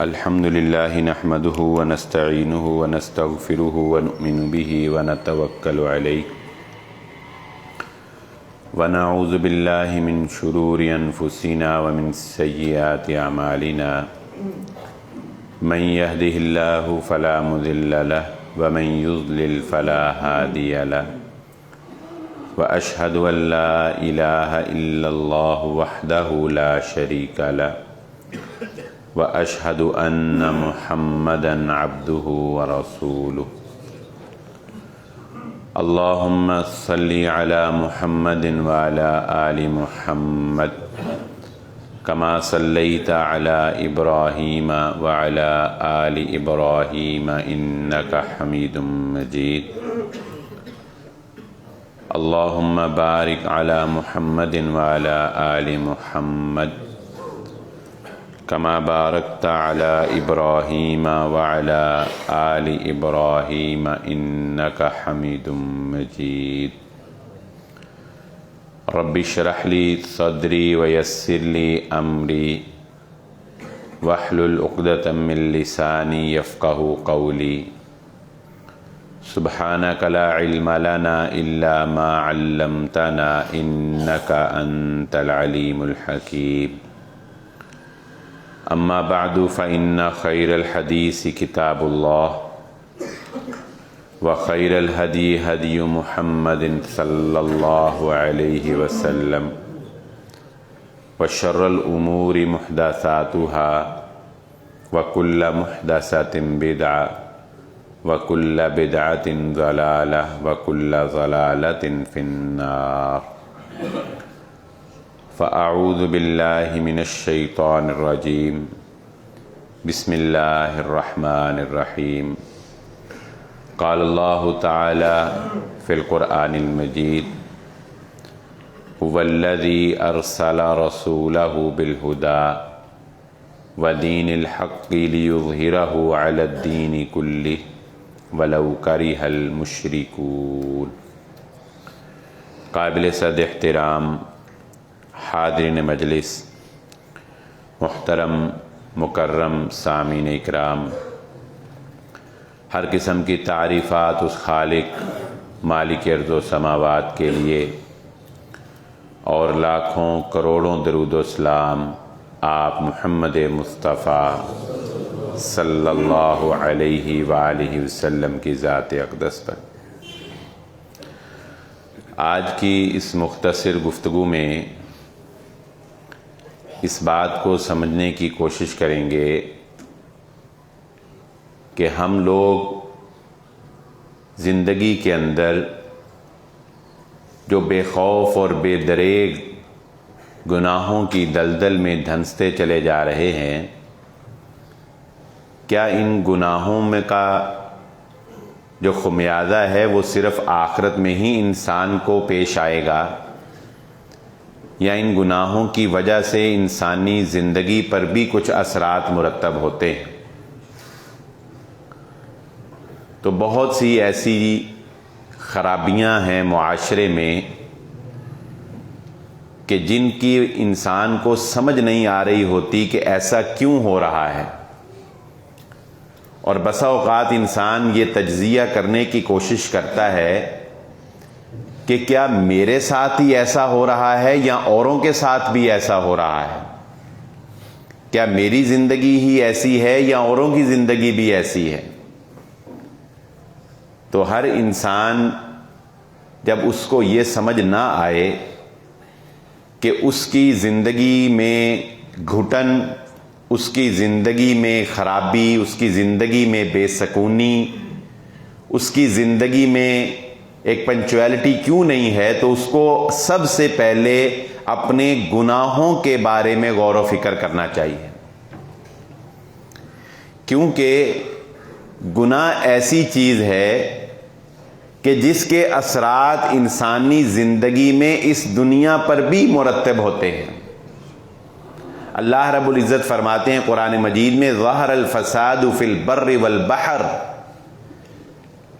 الحمد لله نحمده ونستعينه ونستغفره ونؤمن به ونتوكل عليه ونعوذ بالله من شرور أنفسنا ومن سيئات أعمالنا من يهده الله فلا مضل له ومن يضلل فلا هادي له وأشهد أن لا إله إلا الله وحده لا شريك له وأشهد أن محمدًا عبده ورسوله اللهم صل على محمد وعلى آل محمد كما صليت على إبراهيم وعلى آل إبراهيم إنك حميد مجيد اللهم بارك على محمد وعلى آل محمد كما باركت على إبراهيم وعلى آل إبراهيم إنك حميد مجيد رب اشرح لي صدري ويسر لي أمري واحلل عقدة من لساني يفقهوا قولي سبحانك لا علم لنا إلا ما علمتنا إنك أنت العليم الحكيم أما بعد فإن خير الحديث كتاب الله وخير الهدي هدي محمد صلى الله عليه وسلم وشر الأمور محدثاتها وكل محدثة بدعة وكل بدعة ضلالة وكل ضلالة في النار فأعوذ بالله من الشيطان الرجيم بسم الله الرحمن الرحيم قال الله تعالى في القرآن المجيد هو الذي أرسل رسوله بالهدى ودين الحق ليظهره على الدين كله ولو كره المشركون قابل صد احترام حاضرین مجلس، محترم مکرم سامعین اکرام، ہر قسم کی تعریفات اس خالق مالک ارض و سماوات کے لیے اور لاکھوں کروڑوں درود و سلام آپ محمد مصطفیٰ صلی اللہ علیہ وآلہ وسلم کی ذات اقدس پر۔ آج کی اس مختصر گفتگو میں اس بات کو سمجھنے کی کوشش کریں گے کہ ہم لوگ زندگی کے اندر جو بے خوف اور بے دریغ گناہوں کی دلدل میں دھنستے چلے جا رہے ہیں، کیا ان گناہوں میں کا جو خمیازہ ہے وہ صرف آخرت میں ہی انسان کو پیش آئے گا، یا ان گناہوں کی وجہ سے انسانی زندگی پر بھی کچھ اثرات مرتب ہوتے ہیں؟ تو بہت سی ایسی خرابیاں ہیں معاشرے میں کہ جن کی انسان کو سمجھ نہیں آ رہی ہوتی کہ ایسا کیوں ہو رہا ہے، اور بسا اوقات انسان یہ تجزیہ کرنے کی کوشش کرتا ہے کہ کیا میرے ساتھ ہی ایسا ہو رہا ہے یا اوروں کے ساتھ بھی ایسا ہو رہا ہے، کیا میری زندگی ہی ایسی ہے یا اوروں کی زندگی بھی ایسی ہے؟ تو ہر انسان جب اس کو یہ سمجھ نہ آئے کہ اس کی زندگی میں گھٹن، اس کی زندگی میں خرابی، اس کی زندگی میں بے سکونی، اس کی زندگی میں ایک پنچویلٹی کیوں نہیں ہے، تو اس کو سب سے پہلے اپنے گناہوں کے بارے میں غور و فکر کرنا چاہیے، کیونکہ گناہ ایسی چیز ہے کہ جس کے اثرات انسانی زندگی میں اس دنیا پر بھی مرتب ہوتے ہیں۔ اللہ رب العزت فرماتے ہیں قرآن مجید میں ظہر الفساد فی البر والبحر،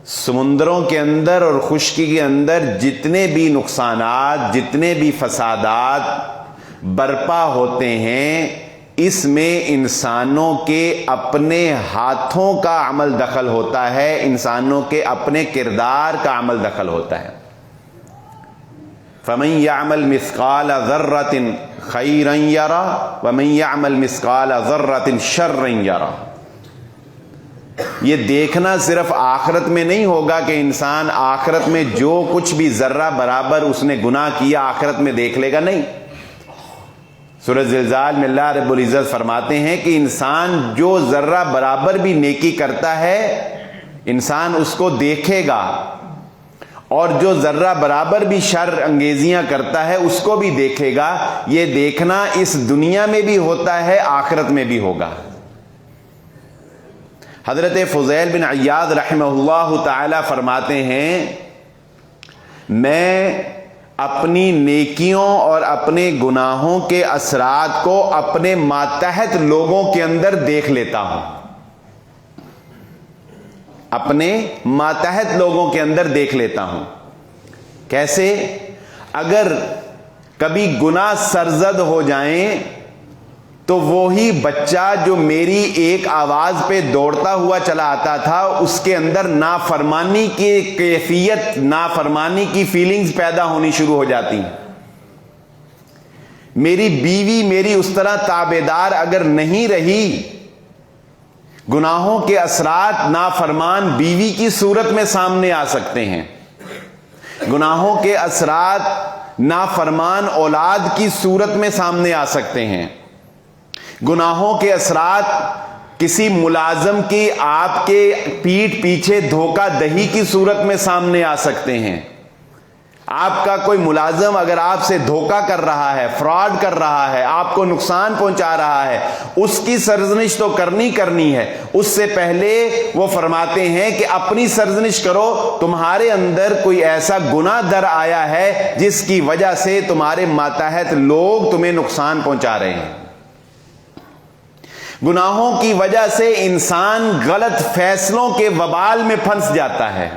سمندروں کے اندر اور خشکی کے اندر جتنے بھی نقصانات، جتنے بھی فسادات برپا ہوتے ہیں، اس میں انسانوں کے اپنے ہاتھوں کا عمل دخل ہوتا ہے، انسانوں کے اپنے کردار کا عمل دخل ہوتا ہے۔ فَمَن يَعْمَلْ مِثْقَالَ ذَرَّةٍ خَيْرًا يَرَهُ وَمَن يَعْمَلْ مِثْقَالَ ذَرَّةٍ شَرًّا يَرَهُ۔ یہ دیکھنا صرف آخرت میں نہیں ہوگا کہ انسان آخرت میں جو کچھ بھی ذرہ برابر اس نے گناہ کیا آخرت میں دیکھ لے گا، نہیں۔ سورۃ زلزال میں اللہ رب العزت فرماتے ہیں کہ انسان جو ذرہ برابر بھی نیکی کرتا ہے انسان اس کو دیکھے گا، اور جو ذرہ برابر بھی شر انگیزیاں کرتا ہے اس کو بھی دیکھے گا۔ یہ دیکھنا اس دنیا میں بھی ہوتا ہے، آخرت میں بھی ہوگا۔ حضرت فضیل بن عیاض رحمہ اللہ تعالی فرماتے ہیں، میں اپنی نیکیوں اور اپنے گناہوں کے اثرات کو اپنے ماتحت لوگوں کے اندر دیکھ لیتا ہوں، اپنے ماتحت لوگوں کے اندر دیکھ لیتا ہوں۔ کیسے؟ اگر کبھی گناہ سرزد ہو جائیں تو وہی بچہ جو میری ایک آواز پہ دوڑتا ہوا چلا آتا تھا اس کے اندر نافرمانی کی کیفیت، نافرمانی کی فیلنگز پیدا ہونی شروع ہو جاتی ہیں۔ میری بیوی میری اس طرح تابعدار اگر نہیں رہی، گناہوں کے اثرات نافرمان بیوی کی صورت میں سامنے آ سکتے ہیں، گناہوں کے اثرات نافرمان اولاد کی صورت میں سامنے آ سکتے ہیں، گناہوں کے اثرات کسی ملازم کی آپ کے پیٹھ پیچھے دھوکہ دہی کی صورت میں سامنے آ سکتے ہیں۔ آپ کا کوئی ملازم اگر آپ سے دھوکہ کر رہا ہے، فراڈ کر رہا ہے، آپ کو نقصان پہنچا رہا ہے، اس کی سرزنش تو کرنی ہے۔ اس سے پہلے وہ فرماتے ہیں کہ اپنی سرزنش کرو، تمہارے اندر کوئی ایسا گناہ در آیا ہے جس کی وجہ سے تمہارے ماتحت لوگ تمہیں نقصان پہنچا رہے ہیں۔ گناہوں کی وجہ سے انسان غلط فیصلوں کے وبال میں پھنس جاتا ہے،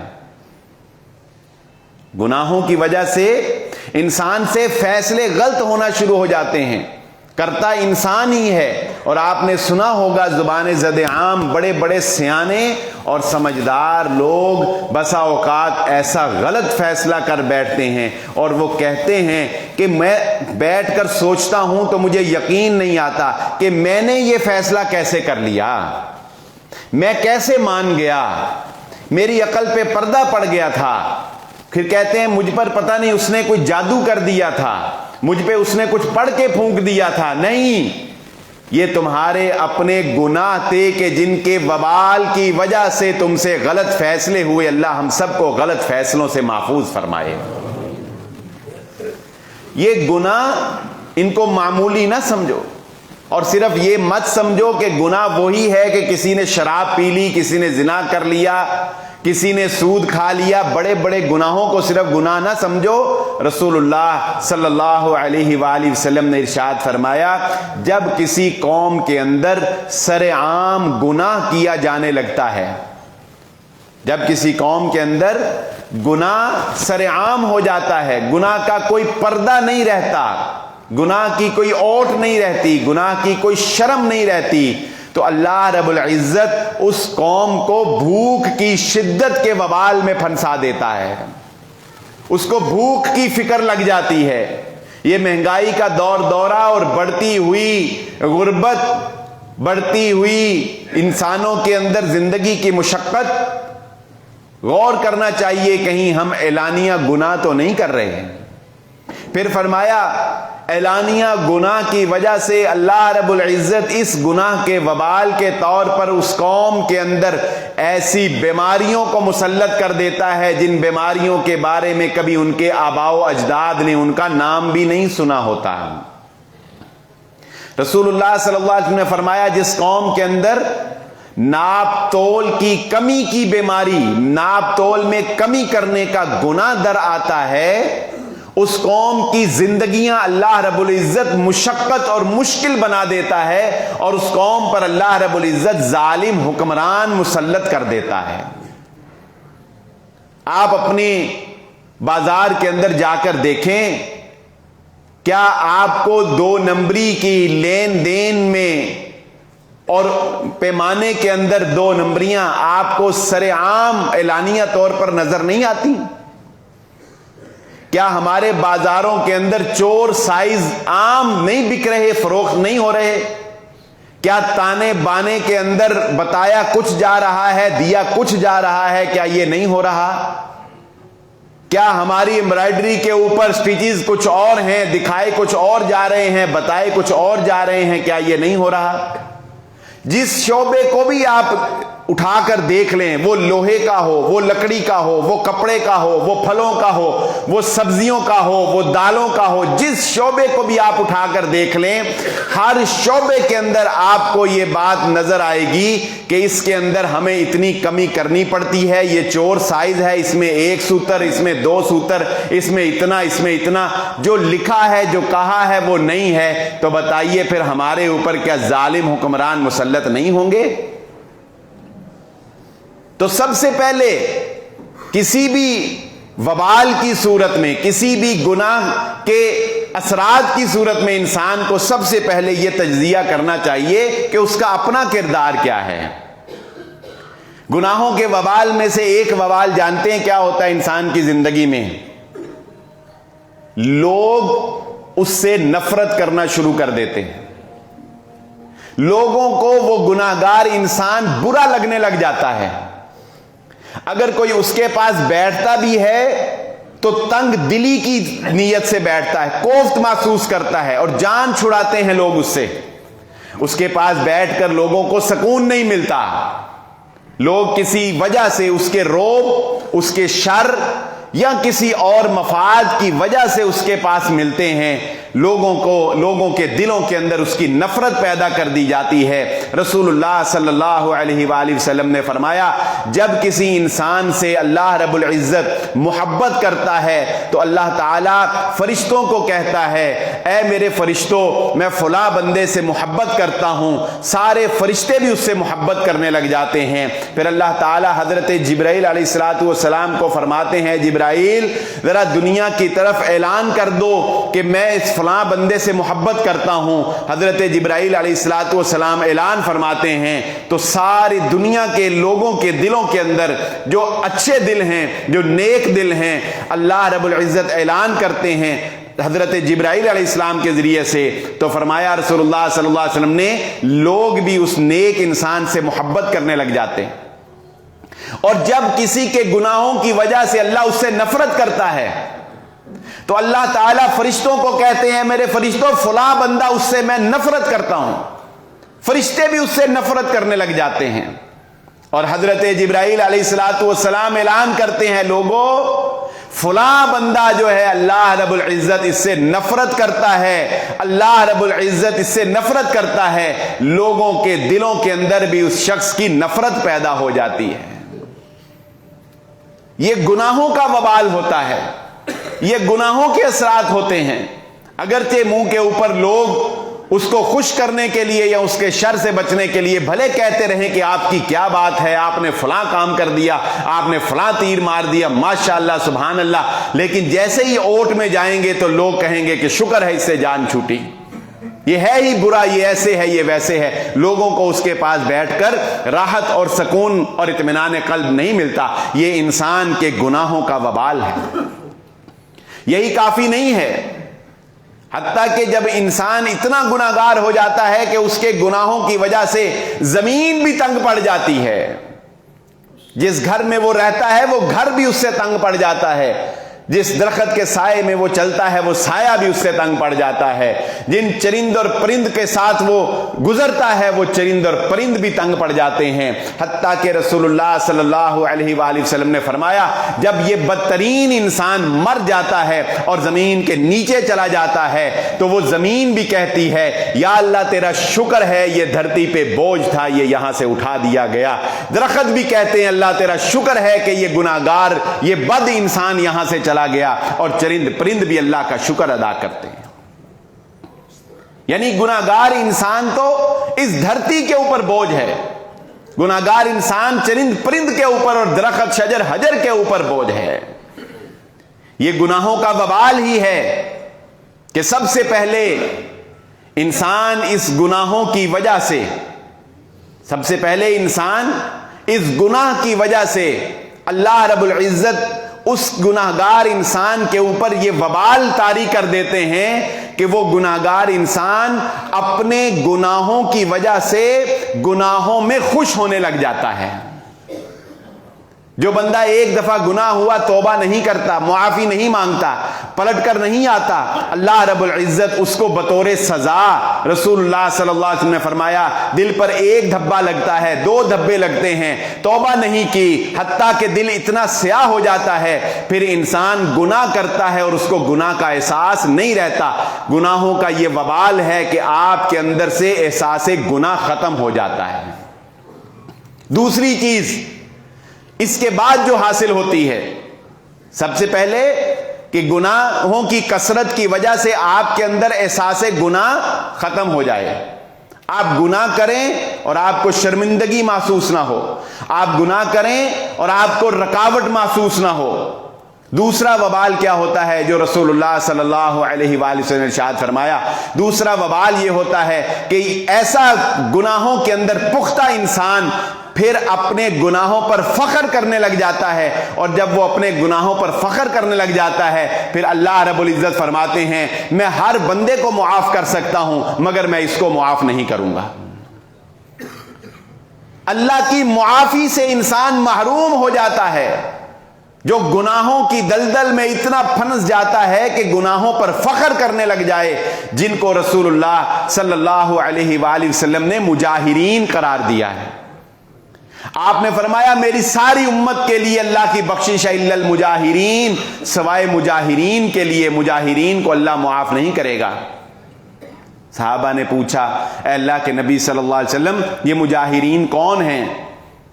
گناہوں کی وجہ سے انسان سے فیصلے غلط ہونا شروع ہو جاتے ہیں، کرتا انسان ہی ہے۔ اور آپ نے سنا ہوگا زبان زد عام بڑے بڑے سیانے اور سمجھدار لوگ بسا اوقات ایسا غلط فیصلہ کر بیٹھتے ہیں اور وہ کہتے ہیں کہ میں بیٹھ کر سوچتا ہوں تو مجھے یقین نہیں آتا کہ میں نے یہ فیصلہ کیسے کر لیا، میں کیسے مان گیا، میری عقل پہ پردہ پڑ گیا تھا۔ پھر کہتے ہیں مجھ پر پتہ نہیں اس نے کوئی جادو کر دیا تھا، مجھ پہ اس نے کچھ پڑھ کے پھونک دیا تھا۔ نہیں، یہ تمہارے اپنے گناہ تھے کہ جن کے وبال کی وجہ سے تم سے غلط فیصلے ہوئے۔ اللہ ہم سب کو غلط فیصلوں سے محفوظ فرمائے۔ یہ گناہ ان کو معمولی نہ سمجھو، اور صرف یہ مت سمجھو کہ گناہ وہی ہے کہ کسی نے شراب پی لی، کسی نے زنا کر لیا، کسی نے سود کھا لیا۔ بڑے بڑے گناہوں کو صرف گناہ نہ سمجھو۔ رسول اللہ صلی اللہ علیہ وآلہ وسلم نے ارشاد فرمایا، جب کسی قوم کے اندر سر عام گناہ کیا جانے لگتا ہے، جب کسی قوم کے اندر گناہ سر عام ہو جاتا ہے، گناہ کا کوئی پردہ نہیں رہتا، گناہ کی کوئی اوٹ نہیں رہتی، گناہ کی کوئی شرم نہیں رہتی، تو اللہ رب العزت اس قوم کو بھوک کی شدت کے وبال میں پھنسا دیتا ہے، اس کو بھوک کی فکر لگ جاتی ہے۔ یہ مہنگائی کا دورہ اور بڑھتی ہوئی غربت، بڑھتی ہوئی انسانوں کے اندر زندگی کی مشقت، غور کرنا چاہیے کہیں ہم اعلانیہ گناہ تو نہیں کر رہے ہیں۔ پھر فرمایا اعلانیہ گناہ کی وجہ سے اللہ رب العزت اس گناہ کے وبال کے طور پر اس قوم کے اندر ایسی بیماریوں کو مسلط کر دیتا ہے جن بیماریوں کے بارے میں کبھی ان کے آباء و اجداد نے ان کا نام بھی نہیں سنا ہوتا۔ رسول اللہ صلی اللہ علیہ وسلم نے فرمایا، جس قوم کے اندر ناپ تول کی کمی کی بیماری، ناپ تول میں کمی کرنے کا گناہ در آتا ہے، اس قوم کی زندگیاں اللہ رب العزت مشقت اور مشکل بنا دیتا ہے، اور اس قوم پر اللہ رب العزت ظالم حکمران مسلط کر دیتا ہے۔ آپ اپنے بازار کے اندر جا کر دیکھیں، کیا آپ کو 2 نمبری کی لین دین میں اور پیمانے کے اندر 2 نمبریاں آپ کو سر عام اعلانیہ طور پر نظر نہیں آتی؟ کیا ہمارے بازاروں کے اندر چور سائز عام نہیں بک رہے، فروخت نہیں ہو رہے؟ کیا تانے بانے کے اندر بتایا کچھ جا رہا ہے، دیا کچھ جا رہا ہے؟ کیا یہ نہیں ہو رہا؟ کیا ہماری امبرائڈری کے اوپر سٹیچز کچھ اور ہیں، دکھائے کچھ اور جا رہے ہیں، بتائے کچھ اور جا رہے ہیں؟ کیا یہ نہیں ہو رہا؟ جس شعبے کو بھی آپ اٹھا کر دیکھ لیں، وہ لوہے کا ہو، وہ لکڑی کا ہو، وہ کپڑے کا ہو، وہ پھلوں کا ہو، وہ سبزیوں کا ہو، وہ دالوں کا ہو، جس شعبے کو بھی آپ اٹھا کر دیکھ لیں، ہر شعبے کے اندر آپ کو یہ بات نظر آئے گی کہ اس کے اندر ہمیں اتنی کمی کرنی پڑتی ہے، یہ چور سائز ہے، اس میں 1 سوتر، اس میں 2 سوتر، اس میں اتنا، اس میں اتنا، جو لکھا ہے، جو کہا ہے وہ نہیں ہے، تو بتائیے پھر ہمارے اوپر کیا ظالم حکمران مسلط نہیں ہوں گے؟ تو سب سے پہلے کسی بھی وبال کی صورت میں، کسی بھی گناہ کے اثرات کی صورت میں انسان کو سب سے پہلے یہ تجزیہ کرنا چاہیے کہ اس کا اپنا کردار کیا ہے۔ گناہوں کے وبال میں سے ایک وبال جانتے ہیں کیا ہوتا ہے انسان کی زندگی میں؟ لوگ اس سے نفرت کرنا شروع کر دیتے ہیں، لوگوں کو وہ گناہگار انسان برا لگنے لگ جاتا ہے۔ اگر کوئی اس کے پاس بیٹھتا بھی ہے تو تنگ دلی کی نیت سے بیٹھتا ہے، کوفت محسوس کرتا ہے، اور جان چھڑاتے ہیں لوگ اس سے۔ اس کے پاس بیٹھ کر لوگوں کو سکون نہیں ملتا، لوگ کسی وجہ سے اس کے روب، اس کے شر یا کسی اور مفاد کی وجہ سے اس کے پاس ملتے ہیں، لوگوں کے دلوں کے اندر اس کی نفرت پیدا کر دی جاتی ہے۔ رسول اللہ صلی اللہ علیہ وآلہ وسلم نے فرمایا، جب کسی انسان سے اللہ رب العزت محبت کرتا ہے تو اللہ تعالیٰ فرشتوں کو کہتا ہے، اے میرے فرشتوں، میں فلاں بندے سے محبت کرتا ہوں، سارے فرشتے بھی اس سے محبت کرنے لگ جاتے ہیں۔ پھر اللہ تعالیٰ حضرت جبرائیل علیہ السلام کو فرماتے ہیں، جبرائیل ذرا دنیا کی طرف اعلان کر دو کہ میں اس فلاں بندے سے محبت کرتا ہوں۔ حضرت جبرائیل علیہ السلام اعلان فرماتے ہیں تو ساری دنیا کے لوگوں کے دلوں کے اندر جو اچھے دل ہیں، جو نیک دل ہیں، اللہ رب العزت اعلان کرتے ہیں حضرت جبرائیل علیہ السلام کے ذریعے سے، تو فرمایا رسول اللہ صلی اللہ علیہ وسلم نے، لوگ بھی اس نیک انسان سے محبت کرنے لگ جاتے ہیں۔ اور جب کسی کے گناہوں کی وجہ سے اللہ اس سے نفرت کرتا ہے تو اللہ تعالیٰ فرشتوں کو کہتے ہیں، میرے فرشتوں، فلاں بندہ اس سے میں نفرت کرتا ہوں۔ فرشتے بھی اس سے نفرت کرنے لگ جاتے ہیں، اور حضرت جبرائیل علیہ السلام اعلان کرتے ہیں، لوگوں، فلاں بندہ جو ہے اللہ رب العزت اس سے نفرت کرتا ہے، اللہ رب العزت اس سے نفرت کرتا ہے۔ لوگوں کے دلوں کے اندر بھی اس شخص کی نفرت پیدا ہو جاتی ہے۔ یہ گناہوں کا وبال ہوتا ہے، یہ گناہوں کے اثرات ہوتے ہیں۔ اگرچہ منہ کے اوپر لوگ اس کو خوش کرنے کے لیے یا اس کے شر سے بچنے کے لیے بھلے کہتے رہیں کہ آپ کی کیا بات ہے، آپ نے فلاں کام کر دیا، آپ نے فلاں تیر مار دیا، ماشاءاللہ سبحان اللہ، لیکن جیسے ہی اوٹ میں جائیں گے تو لوگ کہیں گے کہ شکر ہے اس سے جان چھوٹی، یہ ہے ہی برا، یہ ایسے ہے، یہ ویسے ہے۔ لوگوں کو اس کے پاس بیٹھ کر راحت اور سکون اور اطمینان قلب نہیں ملتا۔ یہ انسان کے گناہوں کا وبال ہے۔ یہی کافی نہیں ہے، حتیٰ کہ جب انسان اتنا گناہگار ہو جاتا ہے کہ اس کے گناہوں کی وجہ سے زمین بھی تنگ پڑ جاتی ہے، جس گھر میں وہ رہتا ہے وہ گھر بھی اس سے تنگ پڑ جاتا ہے، جس درخت کے سائے میں وہ چلتا ہے وہ سایہ بھی اس سے تنگ پڑ جاتا ہے، جن چرند اور پرند کے ساتھ وہ گزرتا ہے وہ چرند اور پرند بھی تنگ پڑ جاتے ہیں۔ حتیٰ کہ رسول اللہ صلی اللہ علیہ وآلہ وسلم نے فرمایا، جب یہ بدترین انسان مر جاتا ہے اور زمین کے نیچے چلا جاتا ہے تو وہ زمین بھی کہتی ہے، یا اللہ تیرا شکر ہے یہ دھرتی پہ بوجھ تھا، یہ یہاں سے اٹھا دیا گیا۔ درخت بھی کہتے ہیں، اللہ تیرا شکر ہے کہ یہ گناہگار، یہ بد انسان یہاں سے چلا گیا، اور چرند پرند بھی اللہ کا شکر ادا کرتے ہیں۔ یعنی گناہگار انسان تو اس دھرتی کے اوپر بوجھ ہے، گناہگار انسان چرند پرند کے اوپر اور درخت شجر حجر کے اوپر بوجھ ہے۔ یہ گناہوں کا وبال ہی ہے کہ سب سے پہلے انسان اس گناہوں کی وجہ سے، سب سے پہلے انسان اس گناہ کی وجہ سے اللہ رب العزت اس گناہگار انسان کے اوپر یہ وبال طاری کر دیتے ہیں کہ وہ گناہگار انسان اپنے گناہوں کی وجہ سے گناہوں میں خوش ہونے لگ جاتا ہے۔ جو بندہ ایک دفعہ گناہ ہوا توبہ نہیں کرتا، معافی نہیں مانگتا، پلٹ کر نہیں آتا، اللہ رب العزت اس کو بطور سزا، رسول اللہ صلی اللہ علیہ وسلم نے فرمایا دل پر ایک دھبا لگتا ہے، 2 دھبے لگتے ہیں، توبہ نہیں کی، حتیٰ کہ دل اتنا سیاہ ہو جاتا ہے، پھر انسان گناہ کرتا ہے اور اس کو گناہ کا احساس نہیں رہتا۔ گناہوں کا یہ وبال ہے کہ آپ کے اندر سے احساس گناہ ختم ہو جاتا ہے۔ دوسری چیز اس کے بعد جو حاصل ہوتی ہے، سب سے پہلے کہ گناہوں کی کثرت کی وجہ سے آپ کے اندر احساس گناہ ختم ہو جائے، آپ گناہ کریں اور آپ کو شرمندگی محسوس نہ ہو، آپ گناہ کریں اور آپ کو رکاوٹ محسوس نہ ہو۔ دوسرا وبال کیا ہوتا ہے جو رسول اللہ صلی اللہ علیہ وآلہ وسلم نے ارشاد فرمایا؟ دوسرا وبال یہ ہوتا ہے کہ ایسا گناہوں کے اندر پختہ انسان پھر اپنے گناہوں پر فخر کرنے لگ جاتا ہے، اور جب وہ اپنے گناہوں پر فخر کرنے لگ جاتا ہے پھر اللہ رب العزت فرماتے ہیں میں ہر بندے کو معاف کر سکتا ہوں مگر میں اس کو معاف نہیں کروں گا۔ اللہ کی معافی سے انسان محروم ہو جاتا ہے، جو گناہوں کی دلدل میں اتنا پھنس جاتا ہے کہ گناہوں پر فخر کرنے لگ جائے، جن کو رسول اللہ صلی اللہ علیہ وآلہ وسلم نے مجاہرین قرار دیا ہے۔ آپ نے فرمایا میری ساری امت کے لیے اللہ کی بخشش ہے الا المجاہرین، سوائے مجاہرین کے لیے، مجاہرین کو اللہ معاف نہیں کرے گا۔ صحابہ نے پوچھا اے اللہ کے نبی صلی اللہ علیہ وسلم یہ مجاہرین کون ہیں؟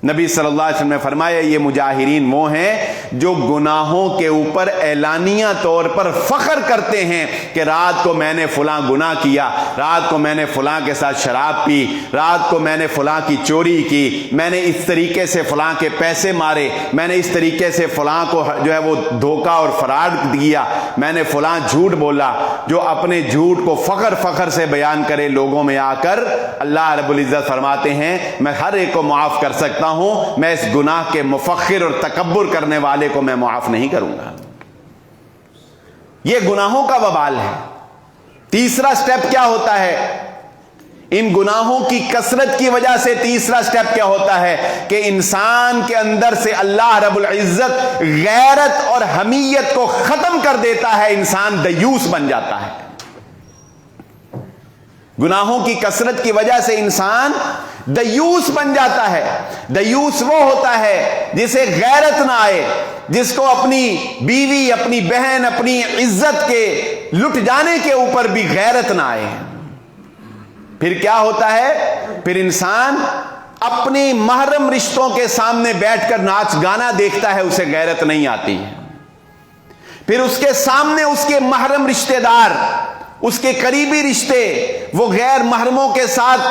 نبی صلی اللہ علیہ وسلم نے فرمایا یہ مجاہرین وہ ہیں جو گناہوں کے اوپر اعلانیہ طور پر فخر کرتے ہیں کہ رات کو میں نے فلاں گناہ کیا، رات کو میں نے فلاں کے ساتھ شراب پی، رات کو میں نے فلاں کی چوری کی، میں نے اس طریقے سے فلاں کے پیسے مارے، میں نے اس طریقے سے فلاں کو جو ہے وہ دھوکہ اور فراڈ کیا، میں نے فلاں جھوٹ بولا۔ جو اپنے جھوٹ کو فخر سے بیان کرے لوگوں میں آ کر، اللہ رب العزت فرماتے ہیں میں ہر ایک کو معاف کر سکتا ہوں، میں اس گناہ کے مفخر اور تکبر کرنے والے کو میں معاف نہیں کروں گا۔ یہ گناہوں کا وبال ہے۔ تیسرا سٹیپ کیا ہوتا ہے؟ ان گناہوں کی کثرت کی وجہ سے تیسرا سٹیپ کیا ہوتا ہے کہ انسان کے اندر سے اللہ رب العزت غیرت اور حمیت کو ختم کر دیتا ہے، انسان دیوس بن جاتا ہے۔ گناہوں کی کثرت کی وجہ سے انسان دیوس بن جاتا ہے۔ دیوس وہ ہوتا ہے جسے غیرت نہ آئے، جس کو اپنی بیوی، اپنی بہن، اپنی عزت کے لٹ جانے کے اوپر بھی غیرت نہ آئے۔ پھر کیا ہوتا ہے؟ پھر انسان اپنی محرم رشتوں کے سامنے بیٹھ کر ناچ گانا دیکھتا ہے، اسے غیرت نہیں آتی ہے۔ پھر اس کے سامنے اس کے محرم رشتہ دار، اس کے قریبی رشتے، وہ غیر محرموں کے ساتھ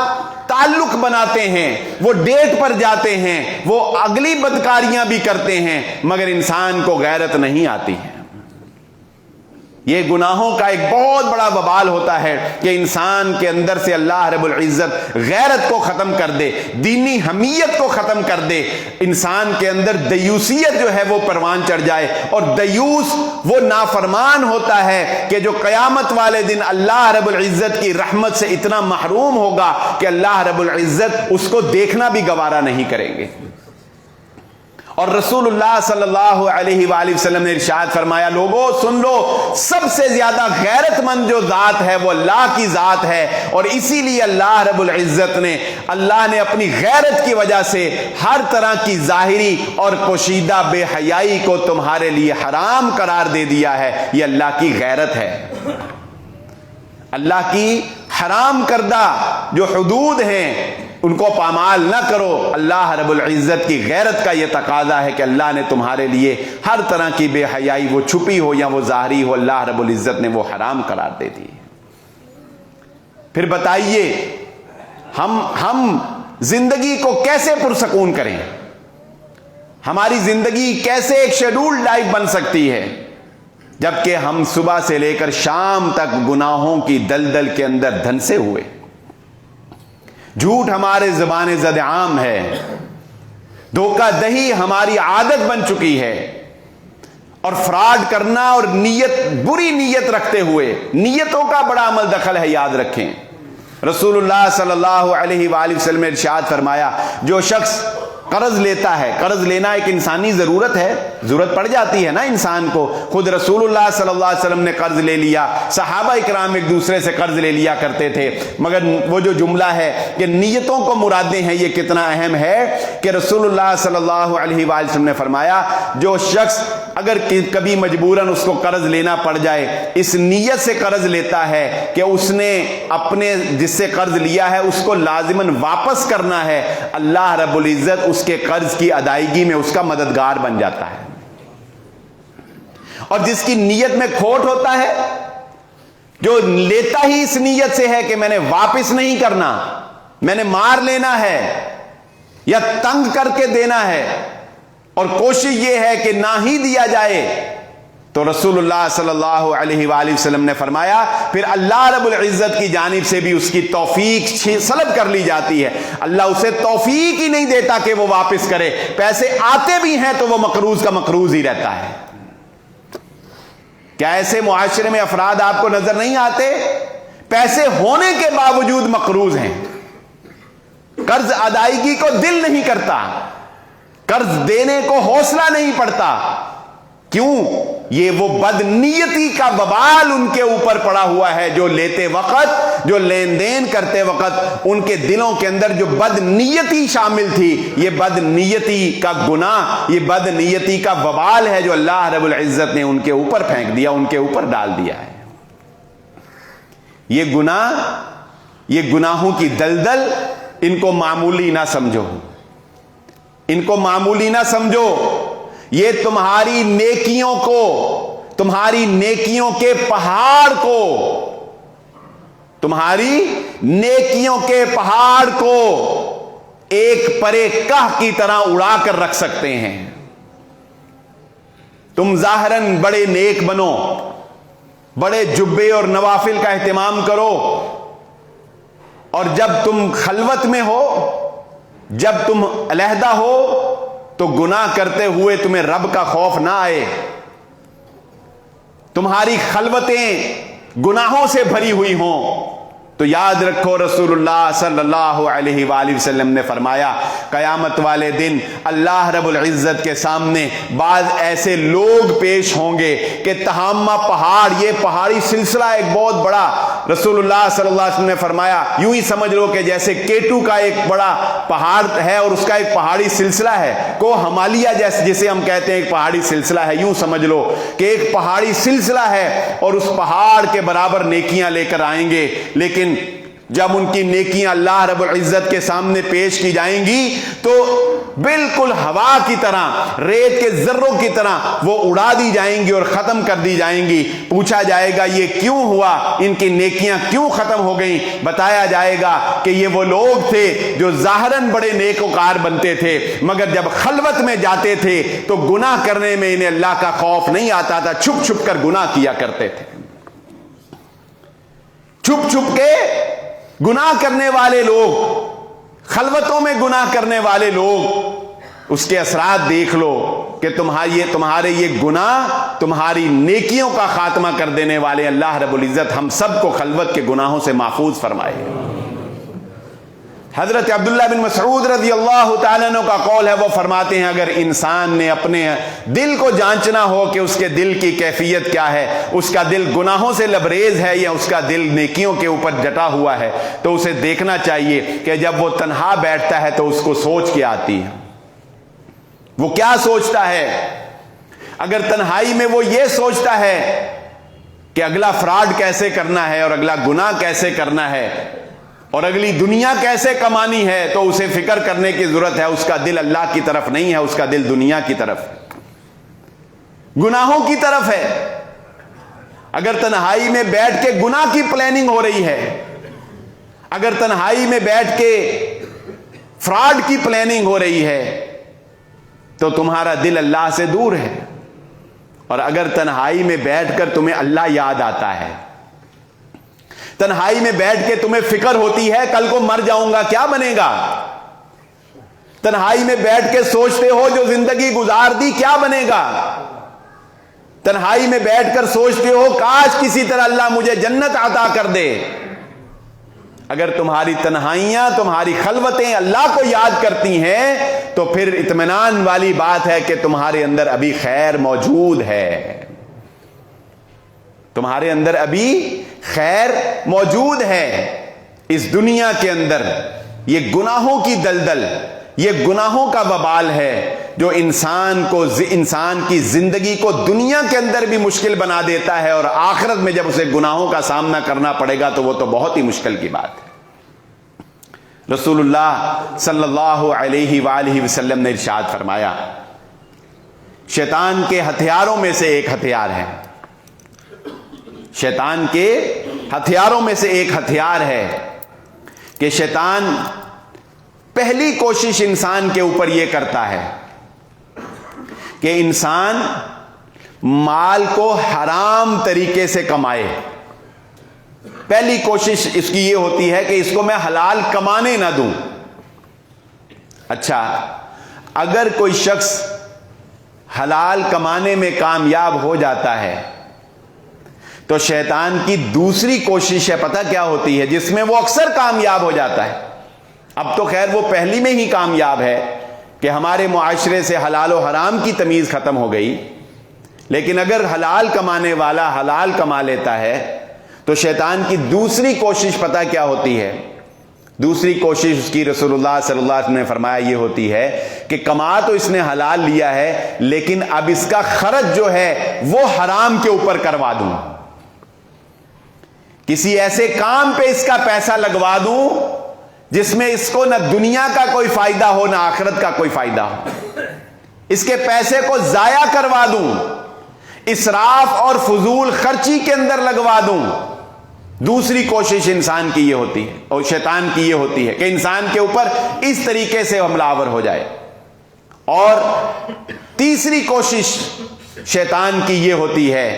تعلق بناتے ہیں، وہ ڈیٹ پر جاتے ہیں، وہ اگلی بدکاریاں بھی کرتے ہیں، مگر انسان کو غیرت نہیں آتی ہے۔ یہ گناہوں کا ایک بہت بڑا وبال ہوتا ہے کہ انسان کے اندر سے اللہ رب العزت غیرت کو ختم کر دے، دینی حمیت کو ختم کر دے، انسان کے اندر دیوسیت جو ہے وہ پروان چڑھ جائے۔ اور دیوس وہ نافرمان ہوتا ہے کہ جو قیامت والے دن اللہ رب العزت کی رحمت سے اتنا محروم ہوگا کہ اللہ رب العزت اس کو دیکھنا بھی گوارا نہیں کریں گے۔ اور رسول اللہ صلی اللہ علیہ وآلہ وسلم نے ارشاد فرمایا لوگوں سن لو، سب سے زیادہ غیرت مند جو ذات ہے وہ اللہ کی ذات ہے، اور اسی لیے اللہ رب العزت نے اپنی غیرت کی وجہ سے ہر طرح کی ظاہری اور پوشیدہ بے حیائی کو تمہارے لیے حرام قرار دے دیا ہے۔ یہ اللہ کی غیرت ہے۔ اللہ کی حرام کردہ جو حدود ہیں ان کو پامال نہ کرو۔ اللہ رب العزت کی غیرت کا یہ تقاضا ہے کہ اللہ نے تمہارے لیے ہر طرح کی بے حیائی، وہ چھپی ہو یا وہ ظاہری ہو، اللہ رب العزت نے وہ حرام قرار دے دی۔ پھر بتائیے ہم زندگی کو کیسے پرسکون کریں؟ ہماری زندگی کیسے ایک شیڈول لائف بن سکتی ہے؟ جبکہ ہم صبح سے لے کر شام تک گناہوں کی دلدل کے اندر دھنسے ہوئے. جھوٹ ہمارے زبان زد عام ہے, دھوکہ دہی ہماری عادت بن چکی ہے, اور فراڈ کرنا اور بری نیت رکھتے ہوئے, نیتوں کا بڑا عمل دخل ہے, یاد رکھیں. رسول اللہ صلی اللہ علیہ وآلہ وسلم نے ارشاد فرمایا, جو شخص قرض لیتا ہے, قرض لینا ایک انسانی ضرورت ہے, ضرورت پڑ جاتی ہے نا انسان کو. خود رسول اللہ صلی اللہ علیہ وسلم نے قرض لے لیا, صحابہ اکرام ایک دوسرے سے قرض لے لیا کرتے تھے. مگر وہ جو جملہ ہے کہ نیتوں کو مرادیں ہیں, یہ کتنا اہم ہے کہ رسول اللہ صلی اللہ علیہ وآلہ وسلم نے فرمایا, جو شخص اگر کبھی مجبوراً اس کو قرض لینا پڑ جائے, اس نیت سے قرض لیتا ہے کہ اس نے اپنے جس سے قرض لیا ہے اس کو لازماً واپس کرنا ہے, اللہ رب العزت اس کے قرض کی ادائیگی میں اس کا مددگار بن جاتا ہے. اور جس کی نیت میں کھوٹ ہوتا ہے, جو لیتا ہی اس نیت سے ہے کہ میں نے واپس نہیں کرنا, میں نے مار لینا ہے یا تنگ کر کے دینا ہے, اور کوشش یہ ہے کہ نہ ہی دیا جائے, تو رسول اللہ صلی اللہ علیہ وآلہ وسلم نے فرمایا پھر اللہ رب العزت کی جانب سے بھی اس کی توفیق سلب کر لی جاتی ہے. اللہ اسے توفیق ہی نہیں دیتا کہ وہ واپس کرے, پیسے آتے بھی ہیں تو وہ مقروض کا مقروض ہی رہتا ہے. کیا ایسے معاشرے میں افراد آپ کو نظر نہیں آتے, پیسے ہونے کے باوجود مقروض ہیں, قرض ادائیگی کو دل نہیں کرتا, قرض دینے کو حوصلہ نہیں پڑتا. کیوں؟ یہ وہ بدنیتی کا وبال ان کے اوپر پڑا ہوا ہے, جو لیتے وقت, جو لین دین کرتے وقت ان کے دلوں کے اندر جو بدنیتی شامل تھی, یہ بدنیتی کا گناہ, یہ بدنیتی کا وبال ہے جو اللہ رب العزت نے ان کے اوپر پھینک دیا, ان کے اوپر ڈال دیا ہے. یہ گناہ, یہ گناہوں کی دلدل, ان کو معمولی نہ سمجھو, ان کو معمولی نہ سمجھو. یہ تمہاری نیکیوں کو, تمہاری نیکیوں کے پہاڑ کو, تمہاری نیکیوں کے پہاڑ کو ایک پرے کاہ کی طرح اڑا کر رکھ سکتے ہیں. تم ظاہراً بڑے نیک بنو, بڑے جبے اور نوافل کا اہتمام کرو, اور جب تم خلوت میں ہو, جب تم علیحدہ ہو, تو گناہ کرتے ہوئے تمہیں رب کا خوف نہ آئے, تمہاری خلوتیں گناہوں سے بھری ہوئی ہوں, تو یاد رکھو رسول اللہ صلی اللہ علیہ وآلہ وسلم نے فرمایا قیامت والے دن اللہ رب العزت کے سامنے بعض ایسے لوگ پیش ہوں گے کہ تہامہ پہاڑ, یہ پہاڑی سلسلہ ایک بہت بڑا, رسول اللہ صلی اللہ علیہ وسلم نے فرمایا یوں ہی سمجھ لو کہ جیسے کیٹو کا ایک بڑا پہاڑ ہے اور اس کا ایک پہاڑی سلسلہ ہے, کو ہمالیہ جسے ہم کہتے ہیں ایک پہاڑی سلسلہ ہے, یوں سمجھ لو کہ ایک پہاڑی سلسلہ ہے اور اس پہاڑ کے برابر نیکیاں لے کر آئیں گے. لیکن جب ان کی نیکیاں اللہ رب العزت کے سامنے پیش کی جائیں گی تو بالکل ہوا کی طرح, ریت کے ذروں کی طرح وہ اڑا دی جائیں گی اور ختم کر دی جائیں گی. پوچھا جائے گا یہ کیوں ہوا, ان کی نیکیاں کیوں ختم ہو گئیں؟ بتایا جائے گا کہ یہ وہ لوگ تھے جو ظاہراً بڑے نیکوکار بنتے تھے, مگر جب خلوت میں جاتے تھے تو گناہ کرنے میں انہیں اللہ کا خوف نہیں آتا تھا, چھپ چھپ کر گناہ کیا کرتے تھے. چھپ چھپ کے گناہ کرنے والے لوگ, خلوتوں میں گناہ کرنے والے لوگ, اس کے اثرات دیکھ لو کہ تمہارے یہ گناہ تمہاری نیکیوں کا خاتمہ کر دینے والے. اللہ رب العزت ہم سب کو خلوت کے گناہوں سے محفوظ فرمائے. حضرت عبداللہ بن مسعود رضی اللہ تعالیٰ عنہ کا قول ہے, وہ فرماتے ہیں اگر انسان نے اپنے دل کو جانچنا ہو کہ اس کے دل کی کیفیت کیا ہے, اس کا دل گناہوں سے لبریز ہے یا اس کا دل نیکیوں کے اوپر جٹا ہوا ہے, تو اسے دیکھنا چاہیے کہ جب وہ تنہا بیٹھتا ہے تو اس کو سوچ کیا آتی ہے, وہ کیا سوچتا ہے. اگر تنہائی میں وہ یہ سوچتا ہے کہ اگلا فراڈ کیسے کرنا ہے اور اگلا گناہ کیسے کرنا ہے اور اگلی دنیا کیسے کمانی ہے, تو اسے فکر کرنے کی ضرورت ہے. اس کا دل اللہ کی طرف نہیں ہے, اس کا دل دنیا کی طرف, گناہوں کی طرف ہے. اگر تنہائی میں بیٹھ کے گناہ کی پلاننگ ہو رہی ہے, اگر تنہائی میں بیٹھ کے فراڈ کی پلاننگ ہو رہی ہے, تو تمہارا دل اللہ سے دور ہے. اور اگر تنہائی میں بیٹھ کر تمہیں اللہ یاد آتا ہے، تنہائی میں بیٹھ کے تمہیں فکر ہوتی ہے کل کو مر جاؤں گا کیا بنے گا، تنہائی میں بیٹھ کے سوچتے ہو جو زندگی گزار دی کیا بنے گا، تنہائی میں بیٹھ کر سوچتے ہو کاش کسی طرح اللہ مجھے جنت عطا کر دے، اگر تمہاری تنہائیاں، تمہاری خلوتیں اللہ کو یاد کرتی ہیں تو پھر اطمینان والی بات ہے کہ تمہارے اندر ابھی خیر موجود ہے، تمہارے اندر ابھی خیر موجود ہے۔ اس دنیا کے اندر یہ گناہوں کی دلدل، یہ گناہوں کا وبال ہے جو انسان کی زندگی کو دنیا کے اندر بھی مشکل بنا دیتا ہے، اور آخرت میں جب اسے گناہوں کا سامنا کرنا پڑے گا تو وہ تو بہت ہی مشکل کی بات ہے۔ رسول اللہ صلی اللہ علیہ وآلہ وسلم نے ارشاد فرمایا، شیطان کے ہتھیاروں میں سے ایک ہتھیار ہے، شیطان کے ہتھیاروں میں سے ایک ہتھیار ہے کہ شیطان پہلی کوشش انسان کے اوپر یہ کرتا ہے کہ انسان مال کو حرام طریقے سے کمائے۔ پہلی کوشش اس کی یہ ہوتی ہے کہ اس کو میں حلال کمانے نہ دوں۔ اچھا، اگر کوئی شخص حلال کمانے میں کامیاب ہو جاتا ہے تو شیطان کی دوسری کوشش ہے، پتہ کیا ہوتی ہے، جس میں وہ اکثر کامیاب ہو جاتا ہے۔ اب تو خیر وہ پہلی میں ہی کامیاب ہے کہ ہمارے معاشرے سے حلال و حرام کی تمیز ختم ہو گئی، لیکن اگر حلال کمانے والا حلال کما لیتا ہے تو شیطان کی دوسری کوشش پتہ کیا ہوتی ہے؟ دوسری کوشش اس کی رسول اللہ صلی اللہ علیہ وسلم نے فرمایا یہ ہوتی ہے کہ کما تو اس نے حلال لیا ہے لیکن اب اس کا خرچ جو ہے وہ حرام کے اوپر کروا دوں، کسی ایسے کام پہ اس کا پیسہ لگوا دوں جس میں اس کو نہ دنیا کا کوئی فائدہ ہو نہ آخرت کا کوئی فائدہ ہو، اس کے پیسے کو ضائع کروا دوں، اسراف اور فضول خرچی کے اندر لگوا دوں۔ دوسری کوشش انسان کی یہ ہوتی ہے اور شیطان کی یہ ہوتی ہے کہ انسان کے اوپر اس طریقے سے حملہ آور ہو جائے۔ اور تیسری کوشش شیطان کی یہ ہوتی ہے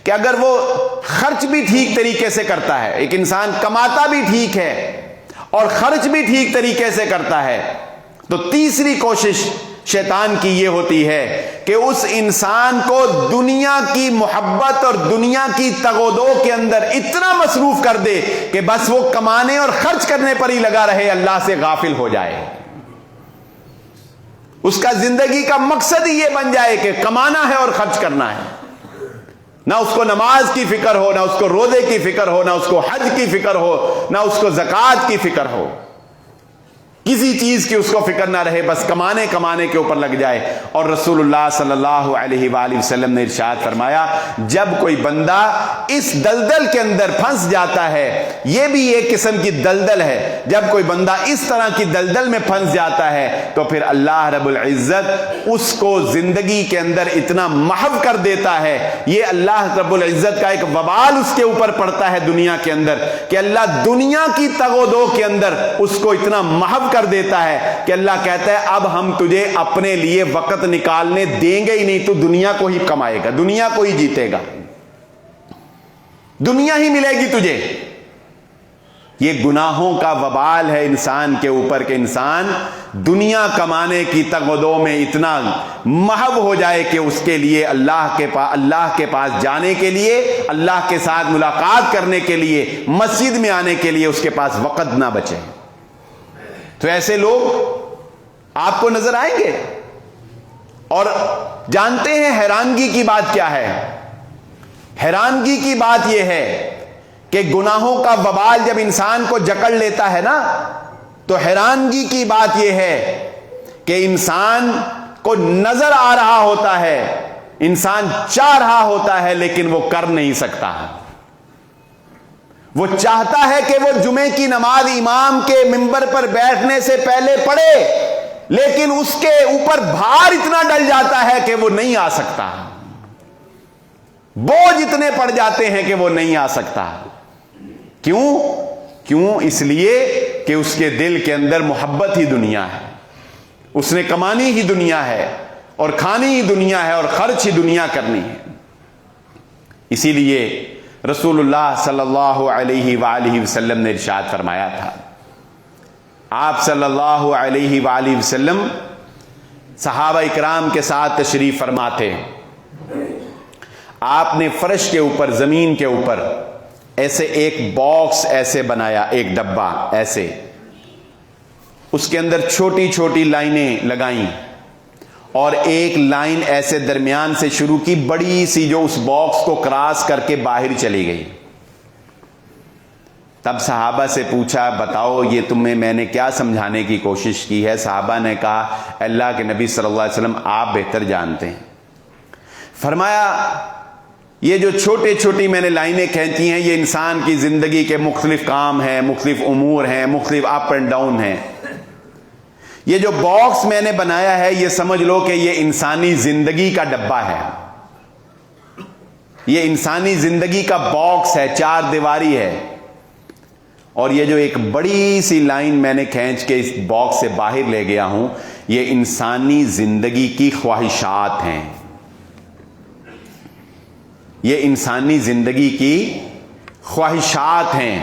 کہ اگر وہ خرچ بھی ٹھیک طریقے سے کرتا ہے، ایک انسان کماتا بھی ٹھیک ہے اور خرچ بھی ٹھیک طریقے سے کرتا ہے، تو تیسری کوشش شیطان کی یہ ہوتی ہے کہ اس انسان کو دنیا کی محبت اور دنیا کی تگودو کے اندر اتنا مصروف کر دے کہ بس وہ کمانے اور خرچ کرنے پر ہی لگا رہے، اللہ سے غافل ہو جائے۔ اس کا زندگی کا مقصد ہی یہ بن جائے کہ کمانا ہے اور خرچ کرنا ہے، نہ اس کو نماز کی فکر ہو، نہ اس کو روزے کی فکر ہو، نہ اس کو حج کی فکر ہو، نہ اس کو زکوٰۃ کی فکر ہو، کسی چیز کی اس کو فکر نہ رہے، بس کمانے کے اوپر لگ جائے۔ اور رسول اللہ صلی اللہ علیہ وآلہ وسلم نے ارشاد فرمایا، جب کوئی بندہ اس دلدل کے اندر پھنس جاتا ہے، یہ بھی ایک قسم کی دلدل ہے، جب کوئی بندہ اس طرح کی دلدل میں پھنس جاتا ہے تو پھر اللہ رب العزت اس کو زندگی کے اندر اتنا محو کر دیتا ہے، یہ اللہ رب العزت کا ایک وبال اس کے اوپر پڑتا ہے دنیا کے اندر کہ اللہ دنیا کی تگ و دو کے اندر اس کو اتنا محو کر دیتا ہے کہ اللہ کہتا ہے اب ہم تجھے اپنے لیے وقت نکالنے دیں گے ہی نہیں، تو دنیا کو ہی کمائے گا، دنیا کو ہی جیتے گا، دنیا ہی ملے گی تجھے۔ یہ گناہوں کا وبال ہے انسان کے اوپر کہ انسان دنیا کمانے کی تگودو میں اتنا محو ہو جائے کہ اس کے لیے اللہ کے پاس جانے کے لیے، اللہ کے ساتھ ملاقات کرنے کے لیے، مسجد میں آنے کے لیے اس کے پاس وقت نہ بچے۔ تو ایسے لوگ آپ کو نظر آئیں گے۔ اور جانتے ہیں حیرانگی کی بات کیا ہے؟ حیرانگی کی بات یہ ہے کہ گناہوں کا وبال جب انسان کو جکڑ لیتا ہے نا، تو حیرانگی کی بات یہ ہے کہ انسان کو نظر آ رہا ہوتا ہے، انسان چاہ رہا ہوتا ہے لیکن وہ کر نہیں سکتا۔ وہ چاہتا ہے کہ وہ جمعے کی نماز امام کے منبر پر بیٹھنے سے پہلے پڑھے، لیکن اس کے اوپر بھار اتنا ڈل جاتا ہے کہ وہ نہیں آ سکتا، بوجھ اتنے پڑ جاتے ہیں کہ وہ نہیں آ سکتا۔ کیوں؟ اس لیے کہ اس کے دل کے اندر محبت ہی دنیا ہے، اس نے کمانی ہی دنیا ہے اور کھانی ہی دنیا ہے اور خرچ ہی دنیا کرنی ہے۔ اسی لیے رسول اللہ صلی اللہ علیہ وآلہ وسلم نے ارشاد فرمایا تھا، آپ صلی اللہ علیہ وآلہ وسلم صحابہ اکرام کے ساتھ تشریف فرما تھے. آپ نے فرش کے اوپر، زمین کے اوپر ایسے ایک باکس ایسے بنایا، ایک ڈبہ ایسے، اس کے اندر چھوٹی چھوٹی لائنیں لگائیں اور ایک لائن ایسے درمیان سے شروع کی، بڑی سی، جو اس باکس کو کراس کر کے باہر چلی گئی. تب صحابہ سے پوچھا، بتاؤ یہ تمہیں میں نے کیا سمجھانے کی کوشش کی ہے؟ صحابہ نے کہا، اللہ کے نبی صلی اللہ علیہ وسلم آپ بہتر جانتے ہیں. فرمایا، یہ جو چھوٹی چھوٹی میں نے لائنیں کھینچی ہیں، یہ انسان کی زندگی کے مختلف کام ہیں، مختلف امور ہیں، مختلف اپ اینڈ ڈاؤن ہیں. یہ جو باکس میں نے بنایا ہے، یہ سمجھ لو کہ یہ انسانی زندگی کا ڈبہ ہے، یہ انسانی زندگی کا باکس ہے، چار دیواری ہے. اور یہ جو ایک بڑی سی لائن میں نے کھینچ کے اس باکس سے باہر لے گیا ہوں، یہ انسانی زندگی کی خواہشات ہیں، یہ انسانی زندگی کی خواہشات ہیں.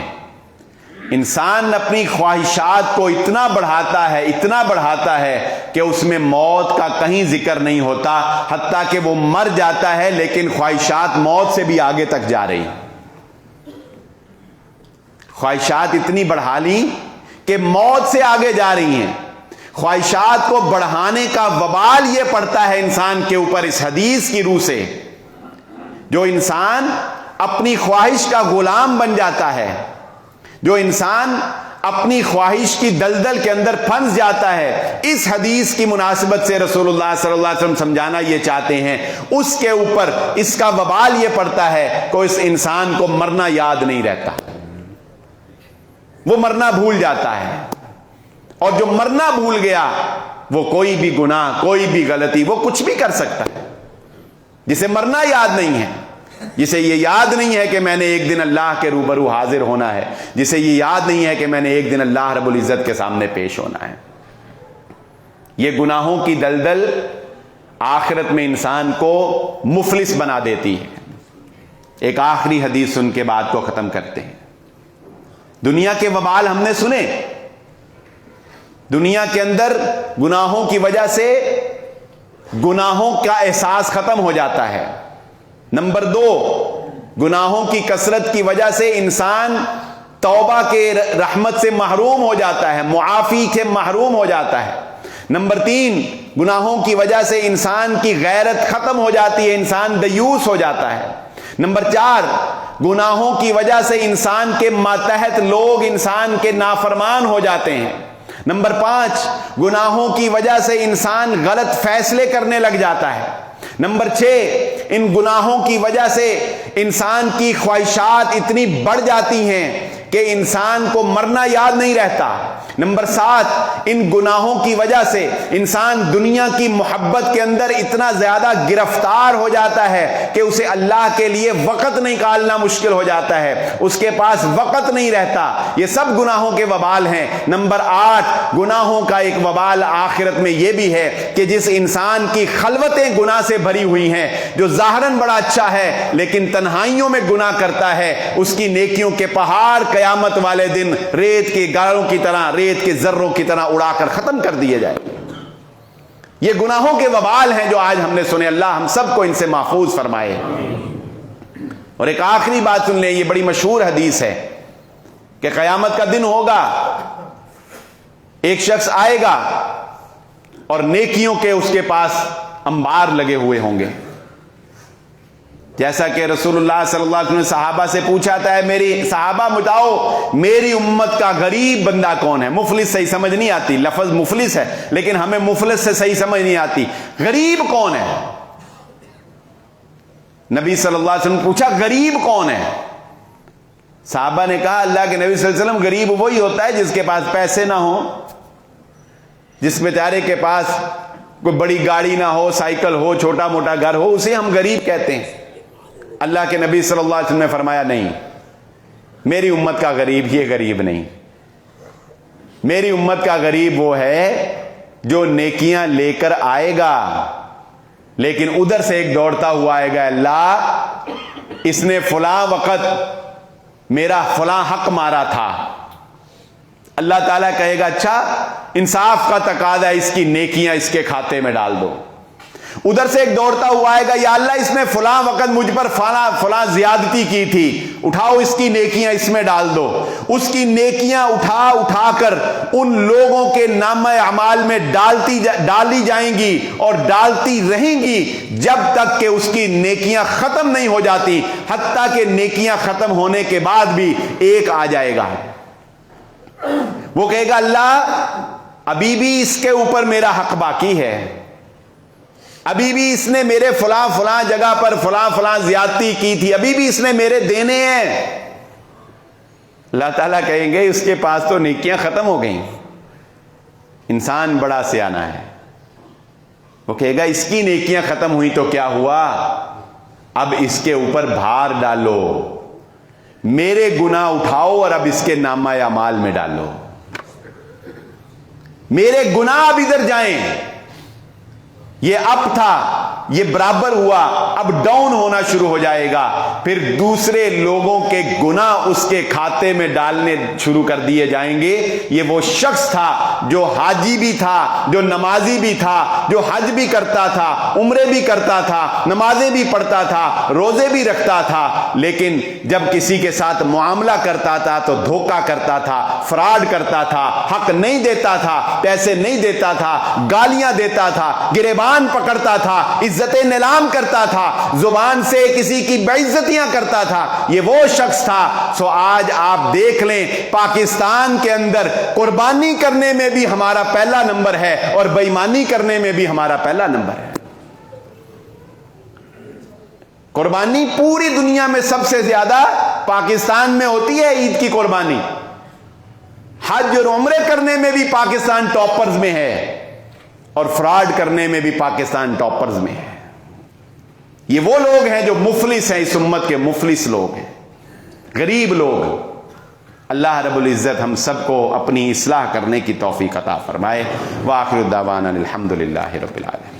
انسان اپنی خواہشات کو اتنا بڑھاتا ہے کہ اس میں موت کا کہیں ذکر نہیں ہوتا، حتیٰ کہ وہ مر جاتا ہے لیکن خواہشات موت سے بھی آگے تک جا رہی. خواہشات اتنی بڑھا لی کہ موت سے آگے جا رہی ہیں. خواہشات کو بڑھانے کا وبال یہ پڑتا ہے انسان کے اوپر اس حدیث کی روح سے. جو انسان اپنی خواہش کا غلام بن جاتا ہے، جو انسان اپنی خواہش کی دلدل کے اندر پھنس جاتا ہے، اس حدیث کی مناسبت سے رسول اللہ صلی اللہ علیہ وسلم سمجھانا یہ چاہتے ہیں، اس کے اوپر اس کا وبال یہ پڑتا ہے کہ اس انسان کو مرنا یاد نہیں رہتا، وہ مرنا بھول جاتا ہے. اور جو مرنا بھول گیا وہ کوئی بھی گناہ، کوئی بھی غلطی، وہ کچھ بھی کر سکتا ہے. جسے مرنا یاد نہیں ہے، جسے یہ یاد نہیں ہے کہ میں نے ایک دن اللہ کے روبرو حاضر ہونا ہے، جسے یہ یاد نہیں ہے کہ میں نے ایک دن اللہ رب العزت کے سامنے پیش ہونا ہے، یہ گناہوں کی دلدل آخرت میں انسان کو مفلس بنا دیتی ہے. ایک آخری حدیث سن کے بات کو ختم کرتے ہیں. دنیا کے وبال ہم نے سنے. دنیا کے اندر گناہوں کی وجہ سے گناہوں کا احساس ختم ہو جاتا ہے. نمبر 2، گناہوں کی کثرت کی وجہ سے انسان توبہ کے رحمت سے محروم ہو جاتا ہے، معافی سے محروم ہو جاتا ہے. نمبر 3، گناہوں کی وجہ سے انسان کی غیرت ختم ہو جاتی ہے، انسان دیوس ہو جاتا ہے. نمبر 4، گناہوں کی وجہ سے انسان کے ماتحت لوگ انسان کے نافرمان ہو جاتے ہیں. نمبر 5، گناہوں کی وجہ سے انسان غلط فیصلے کرنے لگ جاتا ہے. نمبر 6، ان گناہوں کی وجہ سے انسان کی خواہشات اتنی بڑھ جاتی ہیں کہ انسان کو مرنا یاد نہیں رہتا. نمبر 7، ان گناہوں کی وجہ سے انسان دنیا کی محبت کے اندر اتنا زیادہ گرفتار ہو جاتا ہے کہ اسے اللہ کے لیے وقت نکالنا مشکل ہو جاتا ہے، اس کے پاس وقت نہیں رہتا. یہ سب گناہوں کے وبال ہیں. نمبر 8، گناہوں کا ایک وبال آخرت میں یہ بھی ہے کہ جس انسان کی خلوتیں گناہ سے بھری ہوئی ہیں، جو ظاہراً بڑا اچھا ہے لیکن تنہائیوں میں گناہ کرتا ہے، اس کی نیکیوں کے پہاڑ قیامت والے دن ریت کے گاروں کی طرح، ریت کے ذروں کی طرح اڑا کر ختم کر دیے جائے. یہ گناہوں کے وبال ہیں جو آج ہم نے سنے. اللہ ہم سب کو ان سے محفوظ فرمائے. اور ایک آخری بات سن لیں، یہ بڑی مشہور حدیث ہے کہ قیامت کا دن ہوگا، ایک شخص آئے گا اور نیکیوں کے اس کے پاس انبار لگے ہوئے ہوں گے. جیسا کہ رسول اللہ صلی اللہ علیہ وسلم نے صحابہ سے پوچھا تھا، میری صحابہ بتاؤ میری امت کا غریب بندہ کون ہے؟ مفلس صحیح سمجھ نہیں آتی، لفظ مفلس ہے لیکن ہمیں مفلس سے صحیح سمجھ نہیں آتی. غریب کون ہے؟ نبی صلی اللہ علیہ وسلم نے پوچھا غریب کون ہے؟ صحابہ نے کہا اللہ کے نبی صلی اللہ علیہ وسلم غریب وہی ہوتا ہے جس کے پاس پیسے نہ ہو، جس بیچارے کے پاس کوئی بڑی گاڑی نہ ہو، سائیکل ہو، چھوٹا موٹا گھر ہو، اسے ہم غریب کہتے ہیں. اللہ کے نبی صلی اللہ علیہ وسلم نے فرمایا نہیں، میری امت کا غریب یہ غریب نہیں. میری امت کا غریب وہ ہے جو نیکیاں لے کر آئے گا لیکن ادھر سے ایک دوڑتا ہوا آئے گا، اللہ اس نے فلاں وقت میرا فلاں حق مارا تھا. اللہ تعالیٰ کہے گا اچھا انصاف کا تقاضا ہے، اس کی نیکیاں اس کے کھاتے میں ڈال دو. ادھر سے ایک دوڑتا ہوا آئے گا، یا اللہ اس نے فلاں وقت مجھ پر فلاں زیادتی کی تھی، اٹھاؤ اس کی نیکیاں اس میں ڈال دو. اس کی نیکیاں اٹھا کر ان لوگوں کے نامہ اعمال میں ڈالی جائیں گی اور ڈالتی رہیں گی جب تک کہ اس کی نیکیاں ختم نہیں ہو جاتی. حتیٰ کہ نیکیاں ختم ہونے کے بعد بھی ایک آ جائے گا، وہ کہے گا اللہ ابھی بھی اس کے اوپر میرا حق باقی ہے، ابھی بھی اس نے میرے فلاں جگہ پر فلاں زیادتی کی تھی، ابھی بھی اس نے میرے دینے ہیں. اللہ تعالیٰ کہیں گے اس کے پاس تو نیکیاں ختم ہو گئیں. انسان بڑا سیانہ ہے، وہ کہے گا اس کی نیکیاں ختم ہوئی تو کیا ہوا، اب اس کے اوپر بھار ڈالو، میرے گناہ اٹھاؤ اور اب اس کے نامہ اعمال میں ڈالو. میرے گناہ اب ادھر جائیں، یہ اپ تھا یہ برابر ہوا، اب ڈاؤن ہونا شروع ہو جائے گا. پھر دوسرے لوگوں کے گناہ اس کے کھاتے میں ڈالنے شروع کر دیے جائیں گے. یہ وہ شخص تھا جو حاجی بھی تھا، جو نمازی بھی تھا، جو حج بھی کرتا تھا، عمرے بھی کرتا تھا، نمازیں بھی پڑھتا تھا، روزے بھی رکھتا تھا، لیکن جب کسی کے ساتھ معاملہ کرتا تھا تو دھوکہ کرتا تھا، فراڈ کرتا تھا، حق نہیں دیتا تھا، پیسے نہیں دیتا تھا، گالیاں دیتا تھا، گریبان پکڑتا تھا، عزت نیلام کرتا تھا، زبان سے کسی کی بےعزتیاں کرتا تھا. یہ وہ شخص تھا. سو آج آپ دیکھ لیں پاکستان کے اندر قربانی کرنے میں بھی ہمارا پہلا نمبر ہے اور بے ایمانی کرنے میں بھی ہمارا پہلا نمبر ہے. قربانی پوری دنیا میں سب سے زیادہ پاکستان میں ہوتی ہے. عید کی قربانی، حج اور عمرے کرنے میں بھی پاکستان ٹاپرز میں ہے اور فراڈ کرنے میں بھی پاکستان ٹاپرز میں ہے. یہ وہ لوگ ہیں جو مفلس ہیں، اس امت کے مفلس لوگ ہیں، غریب لوگ. اللہ رب العزت ہم سب کو اپنی اصلاح کرنے کی توفیق عطا فرمائے. وآخر دعوانا الحمدللہ رب العالمین.